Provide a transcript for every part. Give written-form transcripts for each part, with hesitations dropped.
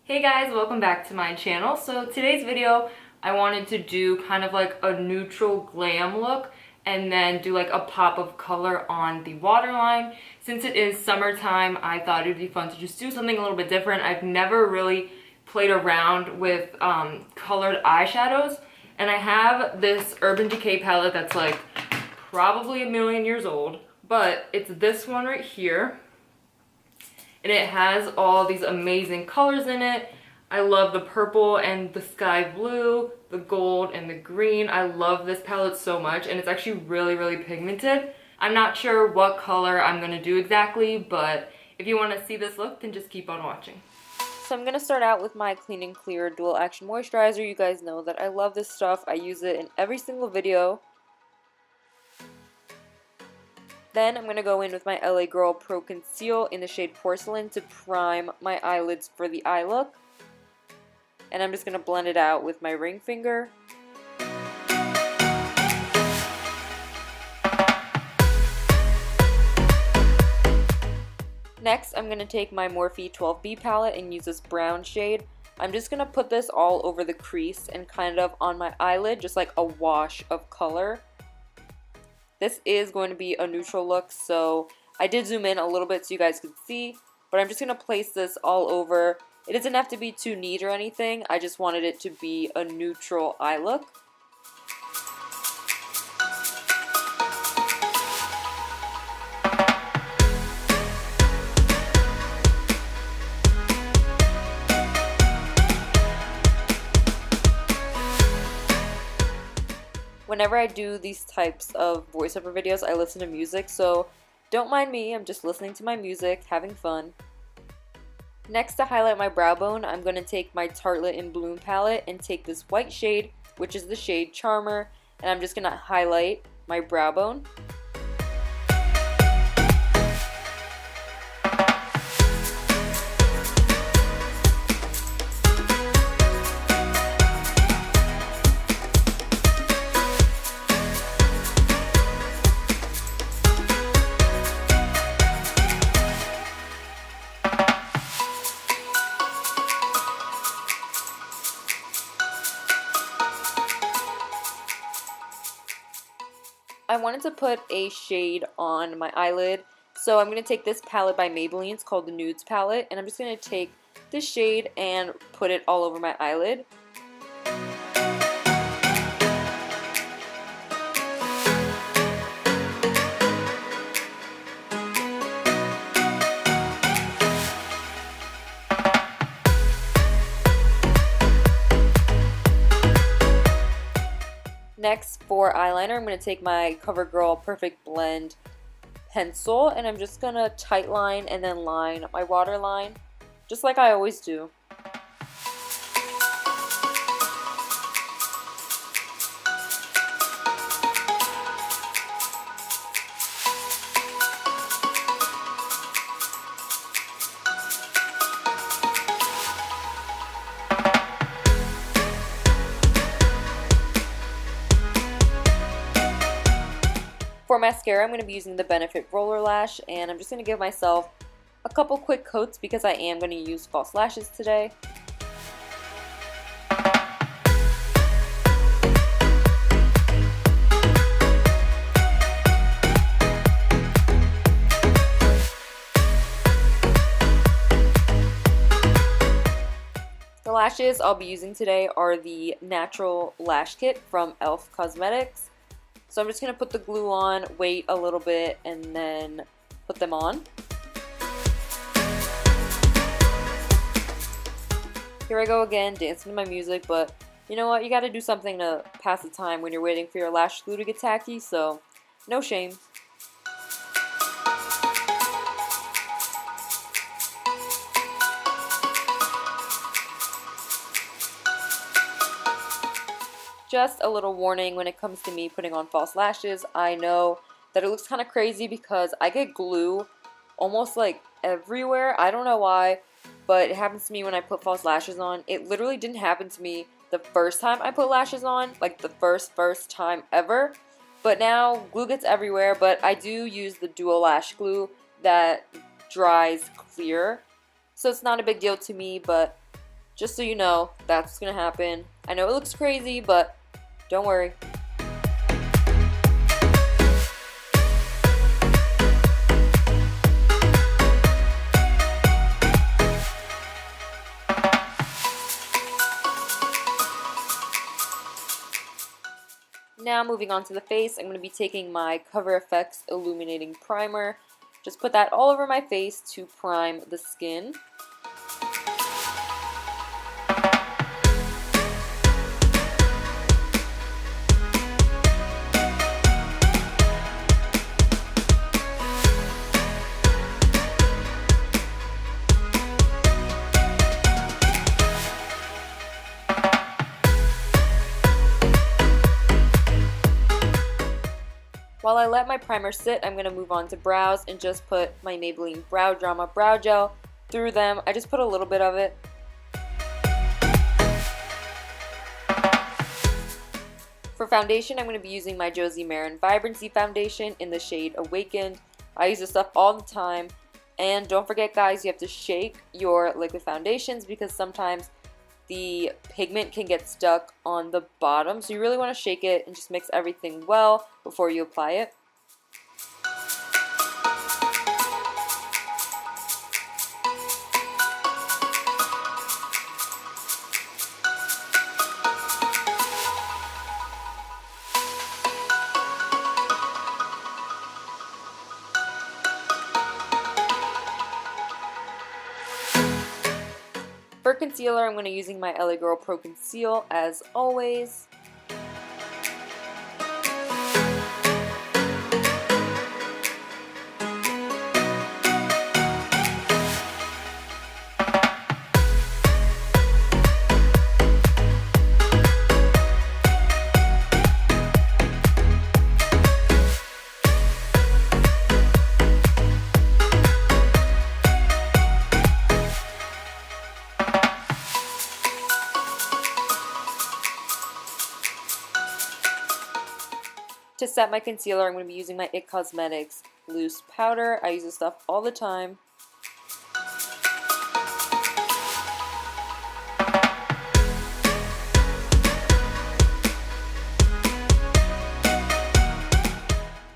Hey guys, welcome back to my channel. So today's video, I wanted to do kind of like a neutral glam look and then do like a pop of color on the waterline. Since it is summertime, I thought it would be fun to just do something a little bit different. I've never really played around with colored eyeshadows, and I have this Urban Decay palette that's like probably a million years old, but it's this one right here. And it has all these amazing colors in it. I love the purple and the sky blue, the gold and the green. I love this palette so much, and it's actually really pigmented. I'm not sure what color I'm gonna do exactly, but if you wanna see this look, then just keep on watching. So I'm gonna start out with my Clean and Clear Dual Action Moisturizer. You guys know that I love this stuff. I use it in every single video. Then I'm going to go in with my LA Girl Pro Conceal in the shade Porcelain to prime my eyelids for the eye look. And I'm just going to blend it out with my ring finger. Next, I'm going to take my Morphe 12B palette and use this brown shade. I'm just going to put this all over the crease and kind of on my eyelid, just like a wash of color. This is going to be a neutral look, so I did zoom in a little bit so you guys could see, but I'm just going to place this all over. It doesn't have to be too neat or anything, I just wanted it to be a neutral eye look. Whenever I do these types of voiceover videos, I listen to music, so don't mind me, I'm just listening to my music, having fun. Next, to highlight my brow bone, I'm going to take my Tartelette in Bloom palette and take this white shade, which is the shade Charmer, and I'm just going to highlight my brow bone. I wanted to put a shade on my eyelid, so I'm going to take this palette by Maybelline. It's called the Nudes palette, and I'm just going to take this shade and put it all over my eyelid. Next, for eyeliner, I'm going to take my CoverGirl Perfect Blend pencil, and I'm just going to tight line and then line my waterline, just like I always do. For mascara, I'm going to be using the Benefit Roller Lash, and I'm just going to give myself a couple quick coats because I am going to use false lashes today. The lashes I'll be using today are the Natural Lash Kit from e.l.f. Cosmetics. So I'm just going to put the glue on, wait a little bit, and then put them on. Here I go again, dancing to my music, but you know what? You got to do something to pass the time when you're waiting for your lash glue to get tacky, so no shame. Just a little warning when it comes to me putting on false lashes. I know that it looks kind of crazy because I get glue almost like everywhere. I don't know why, but it happens to me when I put false lashes on. It literally didn't happen to me the first time I put lashes on, like the first time ever. But now glue gets everywhere, but I do use the Dual Lash Glue that dries clear. So it's not a big deal to me, but Just so you know, that's what's gonna happen. I know it looks crazy, but don't worry. Now moving on to the face, I'm going to be taking my Cover FX Illuminating Primer. Just put that all over my face to prime the skin. While I let my primer sit, I'm going to move on to brows and just put my Maybelline Brow Drama Brow Gel through them. I just put a little bit of it. For foundation, I'm going to be using my Josie Maran Vibrancy Foundation in the shade Awakened. I use this stuff all the time. And don't forget, guys, you have to shake your liquid foundations because sometimes the pigment can get stuck on the bottom, so you really want to shake it and just mix everything well before you apply it. For concealer, I'm going to be using my LA Girl Pro Conceal as always. To set my concealer, I'm going to be using my IT Cosmetics loose powder. I use this stuff all the time.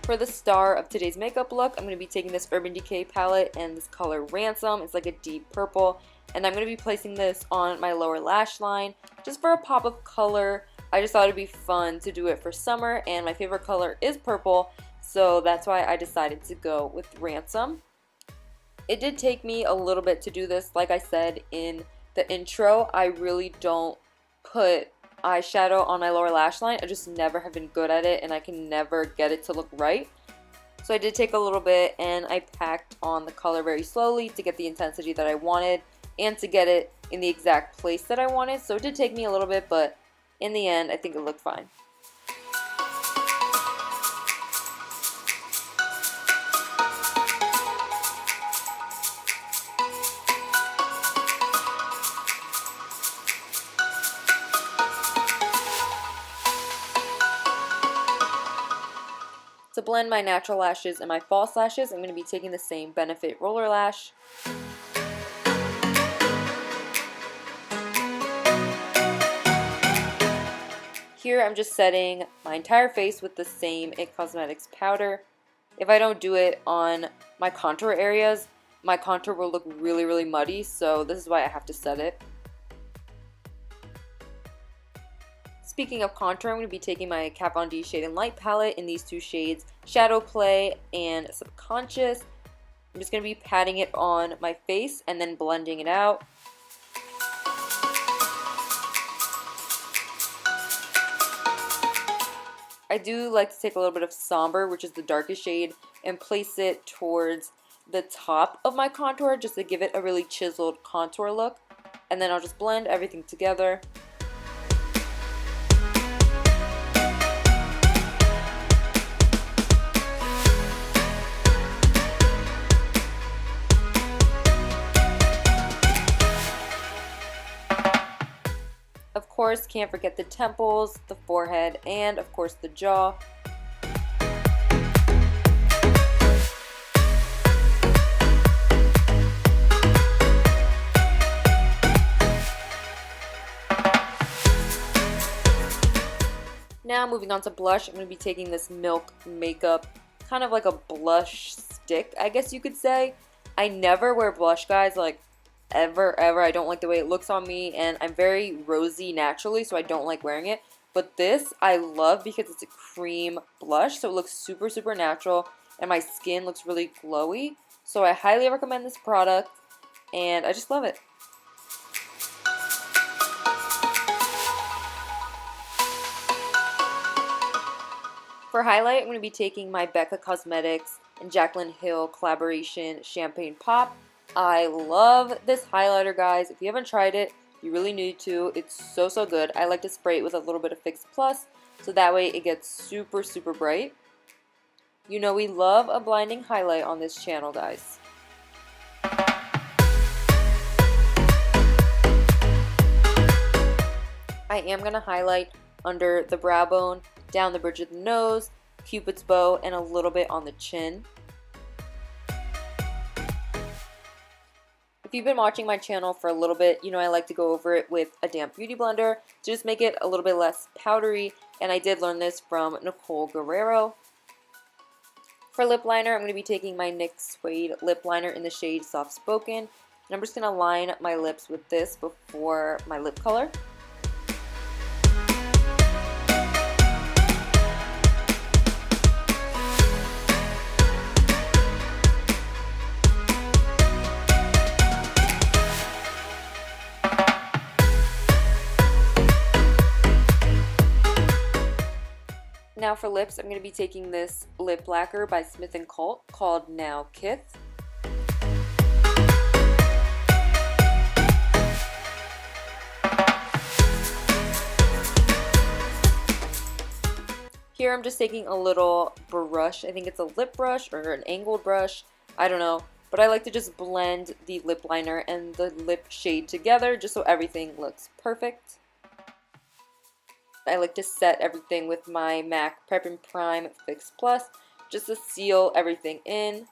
For the star of today's makeup look, I'm going to be taking this Urban Decay palette and this color Ransom. It's like a deep purple. And I'm going to be placing this on my lower lash line just for a pop of color. I just thought it'd be fun to do it for summer, and my favorite color is purple, so that's why I decided to go with Ransom. It did take me a little bit to do this. Like I said in the intro, I really don't put eyeshadow on my lower lash line. I just never have been good at it, and I can never get it to look right. So I did take a little bit, and I packed on the color very slowly to get the intensity that I wanted and to get it in the exact place that I wanted. So it did take me a little bit, but in the end, I think it looked fine. To blend my natural lashes and my false lashes, I'm going to be taking the same Benefit Roller Lash. Here I'm just setting my entire face with the same IT Cosmetics powder. If I don't do it on my contour areas, my contour will look really, really muddy, so this is why I have to set it. Speaking of contour, I'm going to be taking my Kat Von D Shade and Light palette in these two shades, Shadow Play and Subconscious. I'm just going to be patting it on my face and then blending it out. I do like to take a little bit of Somber, which is the darkest shade, and place it towards the top of my contour just to give it a really chiseled contour look. And then I'll just blend everything together. Of course, can't forget the temples, the forehead, and of course the jaw. Now moving on to blush, I'm going to be taking this Milk Makeup, kind of like a blush stick, I guess you could say. I never wear blush, guys, like ever. I don't like the way it looks on me, and I'm very rosy naturally, so I don't like wearing it. But this I love because it's a cream blush, so it looks super, super natural, and my skin looks really glowy. So I highly recommend this product, and I just love it. For highlight, I'm going to be taking my Becca Cosmetics and Jaclyn Hill collaboration Champagne Pop. I love this highlighter, guys. If you haven't tried it, you really need to. It's so, so good. I like to spray it with a little bit of Fix Plus, so that way it gets super, super bright. You know we love a blinding highlight on this channel, guys. I am going to highlight under the brow bone, down the bridge of the nose, Cupid's bow, and a little bit on the chin. If you've been watching my channel for a little bit, you know I like to go over it with a damp beauty blender to just make it a little bit less powdery, and I did learn this from Nicole Guerrero. For lip liner, I'm going to be taking my NYX Suede lip liner in the shade Soft Spoken, and I'm just going to line my lips with this before my lip color. Now for lips, I'm going to be taking this lip lacquer by Smith & Colt called Now Kith. Here I'm just taking a little brush. I think it's a lip brush or an angled brush. I don't know. But I like to just blend the lip liner and the lip shade together just so everything looks perfect. I like to set everything with my MAC Prep and Prime Fix Plus just to seal everything in.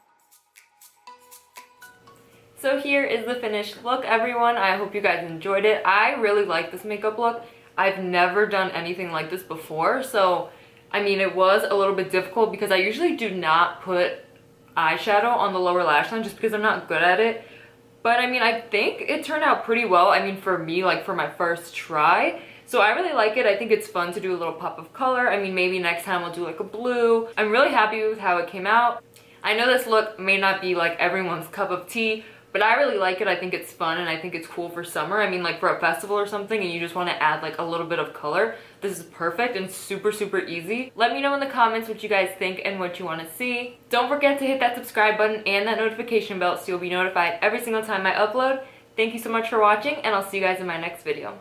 So here is the finished look, everyone. I hope you guys enjoyed it. I really like this makeup look. I've never done anything like this before, so I mean it was a little bit difficult because I usually do not put eyeshadow on the lower lash line just because I'm not good at it. But I mean I think it turned out pretty well. I mean for me, like for my first try. So I really like it. I think it's fun to do a little pop of color. I mean, maybe next time I'll do like a blue. I'm really happy with how it came out. I know this look may not be like everyone's cup of tea, but I really like it. I think it's fun and I think it's cool for summer. I mean, like for a festival or something and you just want to add like a little bit of color. This is perfect and super, super easy. Let me know in the comments what you guys think and what you want to see. Don't forget to hit that subscribe button and that notification bell so you'll be notified every single time I upload. Thank you so much for watching and I'll see you guys in my next video.